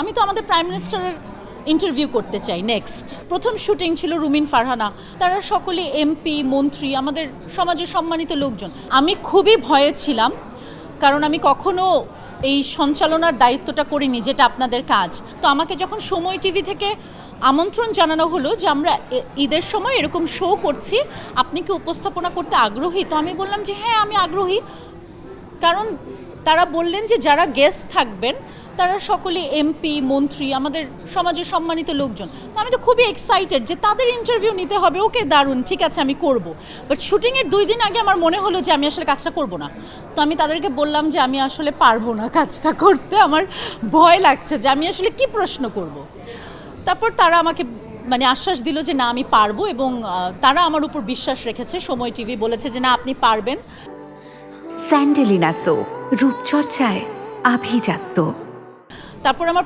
আমি তো আমাদের প্রাইম মিনিস্টারের ইন্টারভিউ করতে চাই নেক্সট। প্রথম শুটিং ছিল রুমিন ফারহানা, তারা সকলে এমপি মন্ত্রী, আমাদের সমাজের সম্মানিত লোকজন। আমি খুবই ভয়ে ছিলাম, কারণ আমি কখনো এই সঞ্চালনার দায়িত্বটা করিনি, যেটা আপনাদের কাজ। তো আমাকে যখন সময় টিভি থেকে আমন্ত্রণ জানানো হলো যে আমরা ঈদের সময় এরকম শো করছি, আপনি কি উপস্থাপনা করতে আগ্রহী? তো আমি বললাম যে হ্যাঁ, আমি আগ্রহী। কারণ তারা বললেন যে যারা গেস্ট থাকবেন তারা সকলে এমপি মন্ত্রী, আমাদের সমাজের সম্মানিত লোকজন। তো আমি তো খুবই এক্সাইটেড যে তাদের ইন্টারভিউ নিতে হবে। ওকে, দারুণ, ঠিক আছে, আমি করব। বাট শুটিংয়ের 2 দিন আগে আমার মনে হলো যে আমি আসলে কাজটা করব না। তো আমি তাদেরকে বললাম যে আমি আসলে পারবো না কাজটা করতে, আমার ভয় লাগছে যে আমি আসলে কি প্রশ্ন করব। তারপর তারা আমাকে আশ্বাস দিল যে না, আমি পারবো, এবং তারা আমার উপর বিশ্বাস রেখেছে। সময় টিভি বলেছে যে না, আপনি পারবেন। স্যান্ডেলিনা সো, রূপচর্চায় আভিজাত্য। তারপর আমার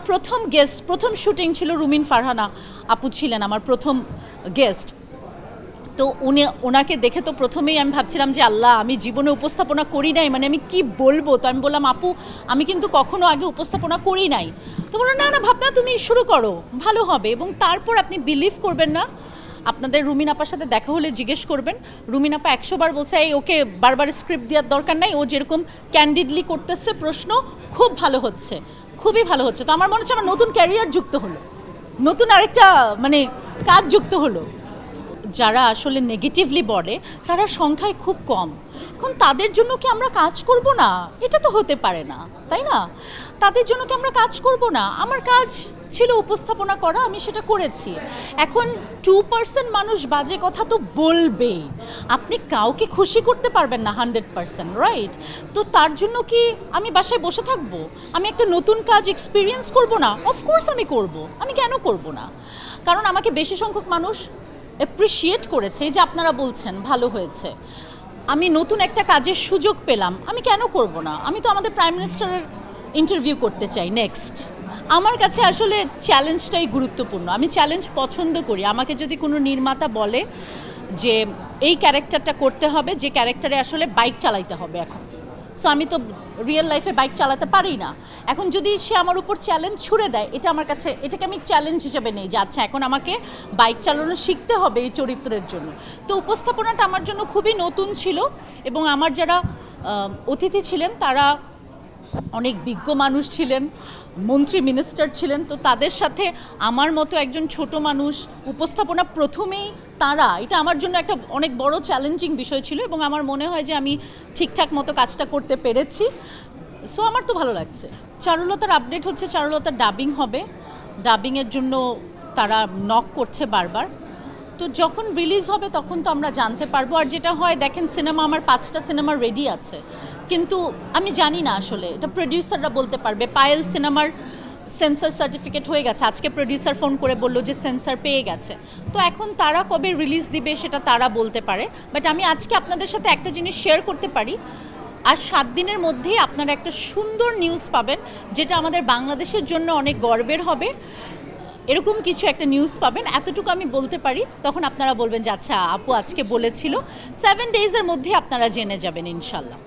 প্রথম শুটিং ছিল রুমিন ফারহানা আপু ছিলেন আমার প্রথম গেস্ট। তো ওনাকে দেখে তো প্রথমেই আমি ভাবছিলাম যে আল্লাহ, আমি জীবনে উপস্থাপনা করি নাই, আমি কি বলবো। তো আমি বললাম, আপু আমি কিন্তু কখনো আগে উপস্থাপনা করি নাই। তো বললো না না ভাবনা, তুমি শুরু করো, ভালো হবে। এবং তারপর আপনি বিলিভ করবেন না, আপনাদের রুমিন আপার সাথে দেখা হলে জিজ্ঞেস করবেন, রুমিন আপা 100 বার বলছে এই ওকে বারবার স্ক্রিপ্ট দেওয়ার দরকার নাই, ও যেরকম ক্যান্ডিডলি করতেছে প্রশ্ন, খুব ভালো হচ্ছে, খুবই ভালো হচ্ছে। তো আমার মনে হচ্ছে আমার নতুন ক্যারিয়ার যুক্ত হলো, নতুন আরেকটা কাজ যুক্ত হলো। যারা আসলে নেগেটিভলি বলে তারা সংখ্যায় খুব কম। এখন তাদের জন্য কি আমরা কাজ করব না? এটা তো হতে পারে না, তাই না? তাদের জন্য কি আমরা কাজ করব না? আমার কাজ ছিল উপস্থাপনা করা, আমি সেটা করেছি। এখন 2% মানুষ বাজে কথা তো বলবেই, আপনি কাউকে খুশি করতে পারবেন না 100%, রাইট? তো তার জন্য কি আমি বাসায় বসে থাকবো? আমি একটা নতুন কাজ এক্সপিরিয়েন্স করব না? অফকোর্স আমি করব। আমি কেন করব না? কারণ আমাকে বেশি সংখ্যক মানুষ অ্যাপ্রিসিয়েট করেছে, যে আপনারা বলছেন ভালো হয়েছে, আমি নতুন একটা কাজের সুযোগ পেলাম, আমি কেন করব না? আমি তো আমাদের প্রাইম মিনিস্টারের ইন্টারভিউ করতে চাই নেক্সট। আমার কাছে আসলে চ্যালেঞ্জটাই গুরুত্বপূর্ণ। আমি চ্যালেঞ্জ পছন্দ করি। আমাকে যদি কোনো নির্মাতা বলে যে এই ক্যারেক্টারটা করতে হবে, যে ক্যারেক্টারে আসলে বাইক চালাইতে হবে, এখন সো আমি তো রিয়েল লাইফে বাইক চালাতে পারি না। এখন যদি সে আমার উপর চ্যালেঞ্জ ছুড়ে দেয়, এটা আমার কাছে, এটাকে আমি চ্যালেঞ্জ হিসেবে নেই যে আচ্ছা, এখন আমাকে বাইক চালানো শিখতে হবে এই চরিত্রের জন্য। তো উপস্থাপনাটা আমার জন্য খুবই নতুন ছিল, এবং আমার যারা অতিথি ছিলেন তারা অনেক বিজ্ঞ মানুষ ছিলেন, মন্ত্রী মিনিস্টার ছিলেন। তো তাদের সাথে আমার মতো একজন ছোট মানুষ উপস্থাপনা প্রথমেই তারা, এটা আমার জন্য একটা অনেক বড় চ্যালেঞ্জিং বিষয় ছিল, এবং আমার মনে হয় যে আমি ঠিকঠাক মতো কাজটা করতে পেরেছি। সো আমার তো ভালো লাগছে। চারুলতার আপডেট হচ্ছে, চারুলতার ডাবিং হবে, ডাবিংয়ের জন্য তারা নক করছে বারবার। তো যখন রিলিজ হবে তখন তো আমরা জানতে পারবো। আর যেটা হয়, দেখেন সিনেমা, আমার 5টা সিনেমা রেডি আছে, কিন্তু আমি জানি না আসলে, এটা প্রডিউসাররা বলতে পারবে। পায়েল সিনেমার সেন্সর সার্টিফিকেট হয়ে গেছে, আজকে প্রডিউসার ফোন করে বলল যে সেন্সর পেয়ে গেছে। তো এখন তারা কবে রিলিজ দিবে সেটা তারা বলতে পারে। বাট আমি আজকে আপনাদের সাথে একটা জিনিস শেয়ার করতে পারি, আর 7 দিনের মধ্যেই আপনারা একটা সুন্দর নিউজ পাবেন, যেটা আমাদের বাংলাদেশের জন্য অনেক গর্বের হবে। এরকম কিছু একটা নিউজ পাবেন, এতটুকু আমি বলতে পারি। তখন আপনারা বলবেন যে আচ্ছা, আপু আজকে বলেছিল। 7 ডেজের মধ্যে আপনারা জেনে যাবেন ইনশাল্লাহ।